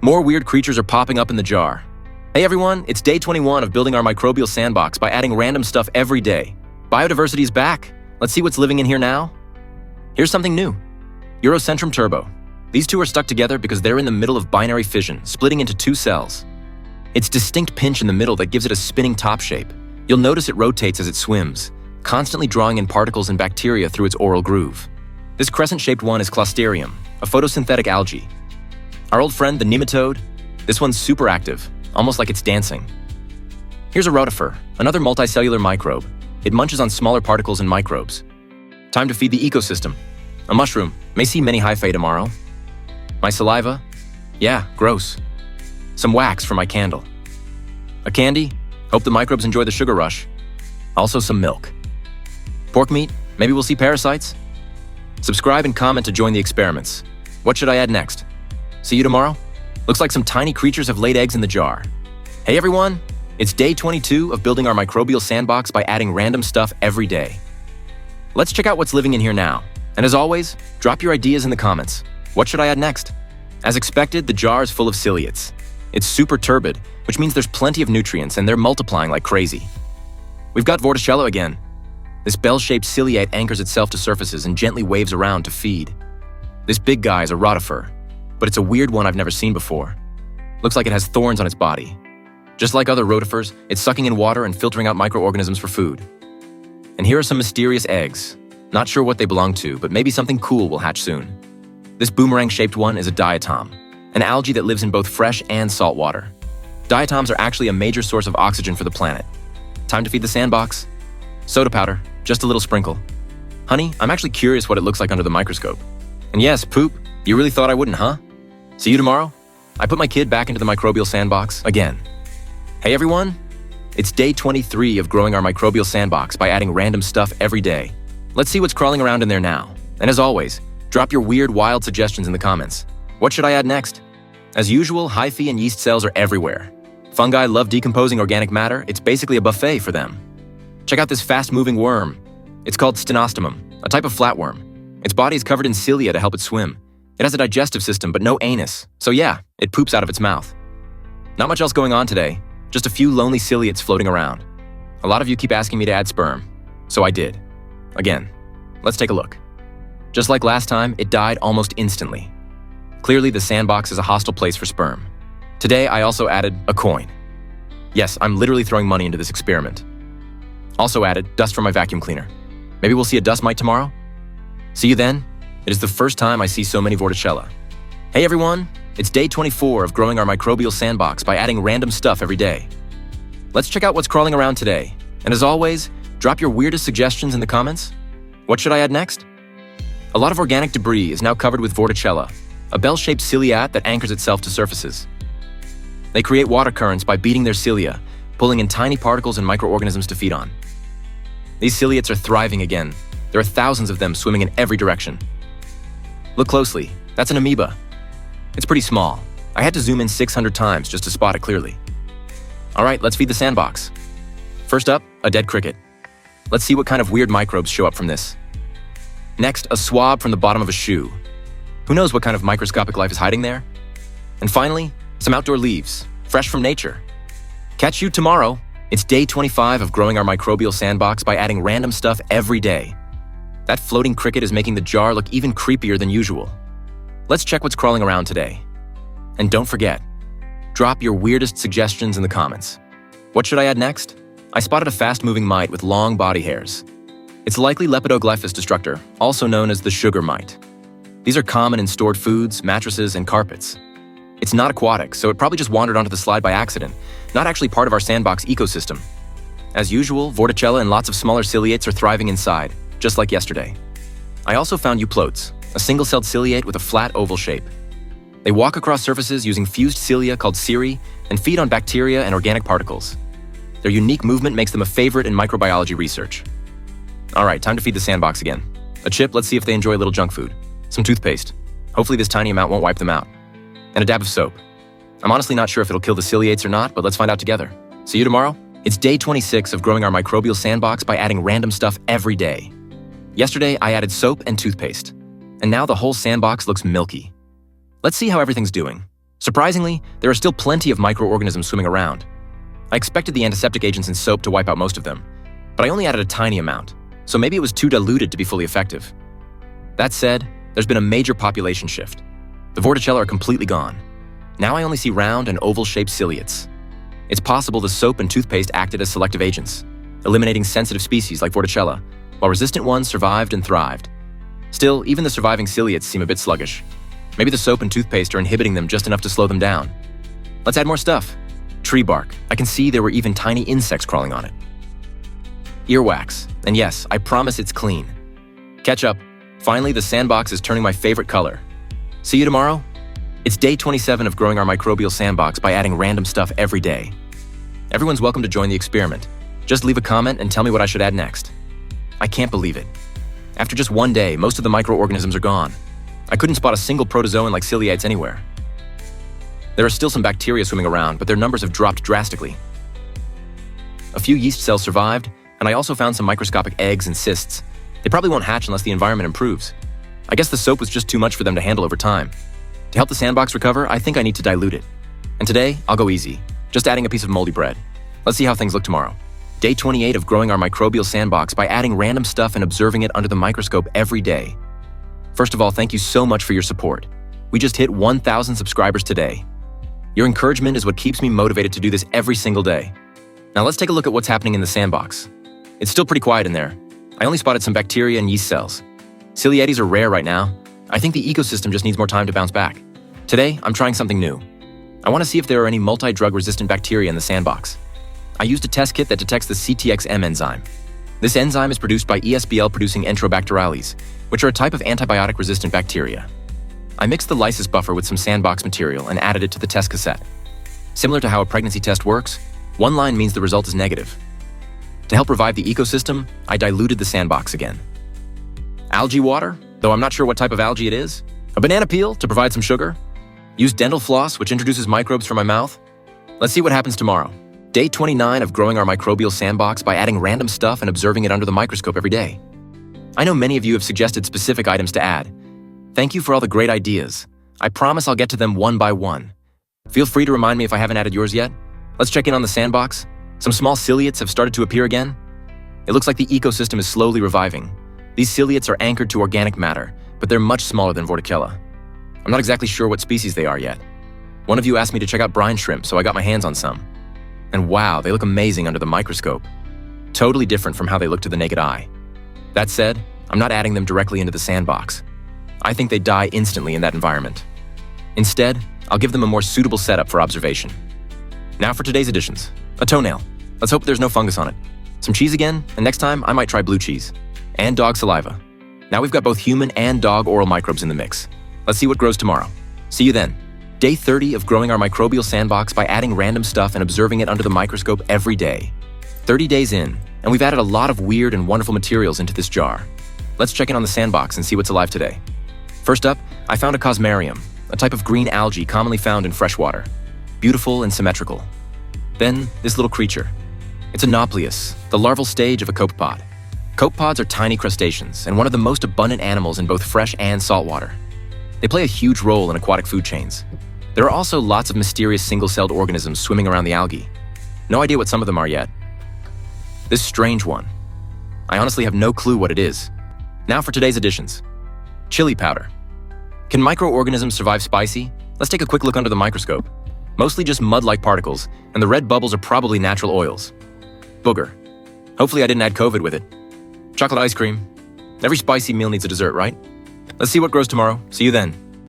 More weird creatures are popping up in the jar. Hey everyone, it's day 21 of building our microbial sandbox by adding random stuff every day. Biodiversity is back. Let's see what's living in here now. Here's something new. Eurocentrum turbo. These two are stuck together because they're in the middle of binary fission, splitting into two cells. Its distinct pinch in the middle that gives it a spinning top shape. You'll notice it rotates as it swims, constantly drawing in particles and bacteria through its oral groove. This crescent-shaped one is Clostridium, a photosynthetic algae. Our old friend, the nematode, this one's super active, almost like it's dancing. Here's a rotifer, another multicellular microbe. It munches on smaller particles and microbes. Time to feed the ecosystem. A mushroom, may see many hyphae tomorrow. My saliva? Yeah, gross. Some wax for my candle. A candy? Hope the microbes enjoy the sugar rush. Also some milk. Pork meat? Maybe we'll see parasites? Subscribe and comment to join the experiments. What should I add next? See you tomorrow? Looks like some tiny creatures have laid eggs in the jar. Hey everyone, it's day 22 of building our microbial sandbox by adding random stuff every day. Let's check out what's living in here now. And as always, drop your ideas in the comments. What should I add next? As expected, the jar is full of ciliates. It's super turbid, which means there's plenty of nutrients and they're multiplying like crazy. We've got Vorticella again. This bell-shaped ciliate anchors itself to surfaces and gently waves around to feed. This big guy is a rotifer, but it's a weird one I've never seen before. Looks like it has thorns on its body. Just like other rotifers, it's sucking in water and filtering out microorganisms for food. And here are some mysterious eggs. Not sure what they belong to, but maybe something cool will hatch soon. This boomerang-shaped one is a diatom, an algae that lives in both fresh and salt water. Diatoms are actually a major source of oxygen for the planet. Time to feed the sandbox. Soda powder, just a little sprinkle. Honey, I'm actually curious what it looks like under the microscope. And yes, poop, you really thought I wouldn't, huh? See you tomorrow? I put my kid back into the microbial sandbox again. Hey everyone, it's day 23 of growing our microbial sandbox by adding random stuff every day. Let's see what's crawling around in there now. And as always, drop your weird, wild suggestions in the comments. What should I add next? As usual, hyphae and yeast cells are everywhere. Fungi love decomposing organic matter. It's basically a buffet for them. Check out this fast-moving worm. It's called stenostomum, a type of flatworm. Its body is covered in cilia to help it swim. It has a digestive system, but no anus. So yeah, it poops out of its mouth. Not much else going on today, just a few lonely ciliates floating around. A lot of you keep asking me to add sperm, so I did. Again, let's take a look. Just like last time, it died almost instantly. Clearly, the sandbox is a hostile place for sperm. Today, I also added a coin. Yes, I'm literally throwing money into this experiment. Also added dust from my vacuum cleaner. Maybe we'll see a dust mite tomorrow? See you then. It is the first time I see so many Vorticella. Hey everyone, it's day 24 of growing our microbial sandbox by adding random stuff every day. Let's check out what's crawling around today. And as always, drop your weirdest suggestions in the comments. What should I add next? A lot of organic debris is now covered with Vorticella, a bell-shaped ciliate that anchors itself to surfaces. They create water currents by beating their cilia, pulling in tiny particles and microorganisms to feed on. These ciliates are thriving again. There are thousands of them swimming in every direction. Look closely, that's an amoeba. It's pretty small. I had to zoom in 600 times just to spot it clearly. All right, let's feed the sandbox. First up, a dead cricket. Let's see what kind of weird microbes show up from this. Next, a swab from the bottom of a shoe. Who knows what kind of microscopic life is hiding there? And finally, some outdoor leaves, fresh from nature. Catch you tomorrow. It's day 25 of growing our microbial sandbox by adding random stuff every day. That floating cricket is making the jar look even creepier than usual. Let's check what's crawling around today. And don't forget, drop your weirdest suggestions in the comments. What should I add next? I spotted a fast-moving mite with long body hairs. It's likely Lepidoglyphus destructor, also known as the sugar mite. These are common in stored foods, mattresses, and carpets. It's not aquatic, so it probably just wandered onto the slide by accident, not actually part of our sandbox ecosystem. As usual, Vorticella and lots of smaller ciliates are thriving inside, just like yesterday. I also found euplotes, a single-celled ciliate with a flat oval shape. They walk across surfaces using fused cilia called cirri and feed on bacteria and organic particles. Their unique movement makes them a favorite in microbiology research. All right, time to feed the sandbox again. A chip, let's see if they enjoy a little junk food. Some toothpaste. Hopefully this tiny amount won't wipe them out. And a dab of soap. I'm honestly not sure if it'll kill the ciliates or not, but let's find out together. See you tomorrow? It's day 26 of growing our microbial sandbox by adding random stuff every day. Yesterday, I added soap and toothpaste. And now the whole sandbox looks milky. Let's see how everything's doing. Surprisingly, there are still plenty of microorganisms swimming around. I expected the antiseptic agents in soap to wipe out most of them, but I only added a tiny amount, so maybe it was too diluted to be fully effective. That said, there's been a major population shift. The Vorticella are completely gone. Now I only see round and oval-shaped ciliates. It's possible the soap and toothpaste acted as selective agents, eliminating sensitive species like Vorticella, while resistant ones survived and thrived. Still, even the surviving ciliates seem a bit sluggish. Maybe the soap and toothpaste are inhibiting them just enough to slow them down. Let's add more stuff. Tree bark. I can see there were even tiny insects crawling on it. Earwax. And yes, I promise it's clean. Ketchup. Finally, the sandbox is turning my favorite color. See you tomorrow? It's day 27 of growing our microbial sandbox by adding random stuff every day. Everyone's welcome to join the experiment. Just leave a comment and tell me what I should add next. I can't believe it. After just one day, most of the microorganisms are gone. I couldn't spot a single protozoan like ciliates anywhere. There are still some bacteria swimming around, but their numbers have dropped drastically. A few yeast cells survived, and I also found some microscopic eggs and cysts. They probably won't hatch unless the environment improves. I guess the soap was just too much for them to handle over time. To help the sandbox recover, I think I need to dilute it. And today, I'll go easy, just adding a piece of moldy bread. Let's see how things look tomorrow. Day 28 of growing our microbial sandbox by adding random stuff and observing it under the microscope every day. First of all, thank you so much for your support. We just hit 1,000 subscribers today. Your encouragement is what keeps me motivated to do this every single day. Now let's take a look at what's happening in the sandbox. It's still pretty quiet in there. I only spotted some bacteria and yeast cells. Ciliates are rare right now. I think the ecosystem just needs more time to bounce back. Today, I'm trying something new. I want to see if there are any multi-drug resistant bacteria in the sandbox. I used a test kit that detects the CTXM enzyme. This enzyme is produced by ESBL-producing Enterobacterales, which are a type of antibiotic-resistant bacteria. I mixed the lysis buffer with some sandbox material and added it to the test cassette. Similar to how a pregnancy test works, one line means the result is negative. To help revive the ecosystem, I diluted the sandbox again. Algae water, though I'm not sure what type of algae it is. A banana peel to provide some sugar. Used dental floss, which introduces microbes from my mouth. Let's see what happens tomorrow. Day 29 of growing our microbial sandbox by adding random stuff and observing it under the microscope every day. I know many of you have suggested specific items to add. Thank you for all the great ideas. I promise I'll get to them one by one. Feel free to remind me if I haven't added yours yet. Let's check in on the sandbox. Some small ciliates have started to appear again. It looks like the ecosystem is slowly reviving. These ciliates are anchored to organic matter, but they're much smaller than Vorticella. I'm not exactly sure what species they are yet. One of you asked me to check out brine shrimp, so I got my hands on some. And wow, they look amazing under the microscope. Totally different from how they look to the naked eye. That said, I'm not adding them directly into the sandbox. I think they die instantly in that environment. Instead, I'll give them a more suitable setup for observation. Now for today's additions. A toenail. Let's hope there's no fungus on it. Some cheese again, and next time I might try blue cheese. And dog saliva. Now we've got both human and dog oral microbes in the mix. Let's see what grows tomorrow. See you then. Day 30 of growing our microbial sandbox by adding random stuff and observing it under the microscope every day. 30 days in, and we've added a lot of weird and wonderful materials into this jar. Let's check in on the sandbox and see what's alive today. First up, I found a cosmarium, a type of green algae commonly found in freshwater. Beautiful and symmetrical. Then, this little creature. It's a Nauplius, the larval stage of a copepod. Copepods are tiny crustaceans and one of the most abundant animals in both fresh and saltwater. They play a huge role in aquatic food chains. There are also lots of mysterious single-celled organisms swimming around the algae. No idea what some of them are yet. This strange one. I honestly have no clue what it is. Now for today's additions. Chili powder. Can microorganisms survive spicy? Let's take a quick look under the microscope. Mostly just mud-like particles, and the red bubbles are probably natural oils. Booger. Hopefully I didn't add COVID with it. Chocolate ice cream. Every spicy meal needs a dessert, right? Let's see what grows tomorrow. See you then.